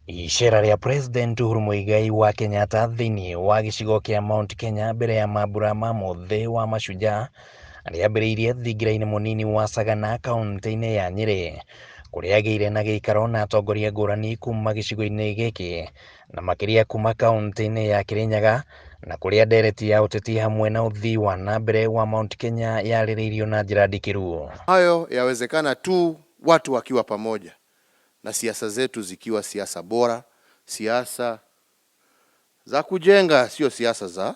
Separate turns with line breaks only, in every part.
Iceera ria President Uhuru Kenyatta thiini wa gicigo kia Mount Kenya mbere ya mambura ma muthi wa Mashujaa riambiriirie thingira-ini munini wa Sagana kaunti-ini ya Nyeri, kuria agiire na giikaro na atongoria ngurani kuma gicigo-ini giki na makiria kuma kaunti-ini ya Kirinyaga, na kuria ndereti ya uteti hamwe na uthii wa na mbere wa Mount Kenya yaririirio na njira ndikiru.
Hayo yawezekana tu watu wakiwa pamoja na siasa zetu zikiwa siasa bora, siasa za kujenga, sio siasa za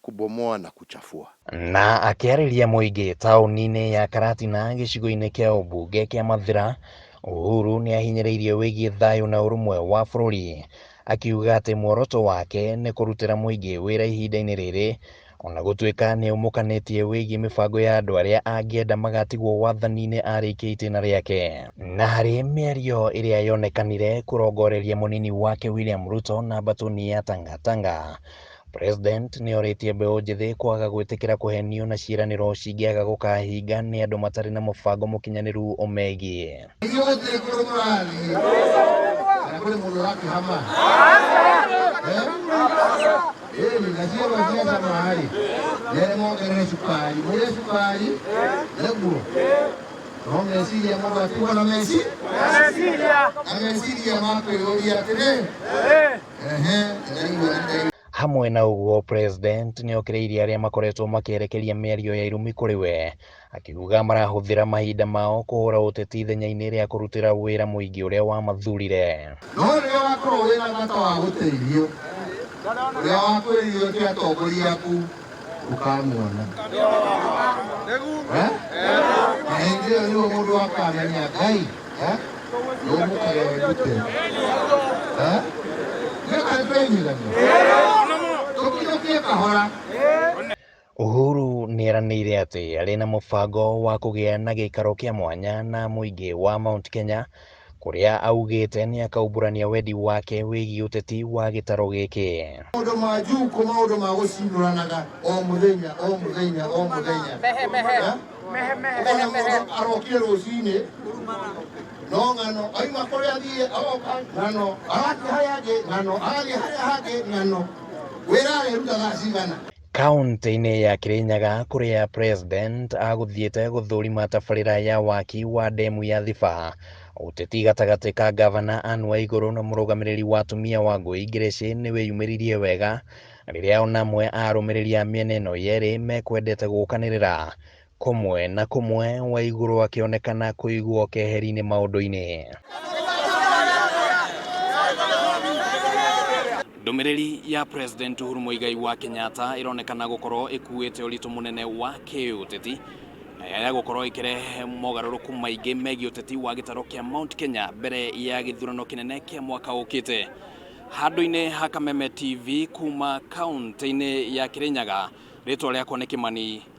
kubomoa na kuchafua.
Na akiariria muingi tauni-ini ya Karatina gicigo-ini kia ubunge kia Mathira, Uhuru ni ahinyiriirie wigie thayu na urumwe wa bururi, akiuga ati muoroto wake ni kurutira muingi wira ihinda-ini riri, ona gutuika ni umukanitie wigie mibango ya andu aria angienda magatigwo wathani-ini arikia itena riake. Na hari miario iria yonekanire kurongoreria munini wake William Ruto na batuni ya Tangatanga, President ni oritie mbeu njithi kwaga gwitikira kuhenio na ciiraniro cingiaga gukahinga ni andu matari na mubango mukinyaniru umwigii. Hamwe na uguo, President ni okireirie aria makoretwo makierekeria miario ya irumi kuri we, akiuga marahuthira mahinda mao kuhura uteti ithenya-ini ria kurutira wira muingi uria wa mathurire.
No ria wakorwo wina bata wa guteithio, ria wakwiririo ti atongoria aku ukamuona na hindi iyo niyo mundu akamenya Ngai numukageegute
Uhuru ni eranĩire ati ari na mubango wa kugia na giikaro kia mwanya na muingi wa Mount Kenya, kuria augite ni akauburania wendi wake wigie uteti wa gitaru giki.
Maundu ma njuku, maundu ma gucinduranaga o muthenya arokire rucini no ng'ano aima kuria thie aroka ng'ano arati haria angi ng'ano ari haria hangi ng'ano wira areruta thaa cigana.
Kaunti-ini ya Kirinyaga kuria President aguthiite guthurima tabarira ya waki wa demu ya Thiba, uteti gatagati ka gavana Anne Waiguru na murugamiriri wa atumia wa ngui Grace ni wiyumiririe wega riria onamwe arumiriria miena ino yeri mekwendete gukanirira, kumwe na kumwe Waiguru akionekana kuigwo keheri-ini maundu-ini. Ndumiriri ya President Uhuru Kenyatta ironekana gukorwo ikuite uritu munene wa kiuteti ya gukorwo ikirehe mogaruruku maingi megie uteti wa gitaru kia Mount Kenya mbere ya githurano kinene kia mwaka ukite. Handu-ini ha Kameme TV kuma kaunti-ini ya Kirinyaga, ritwa riakwa ni Kimani.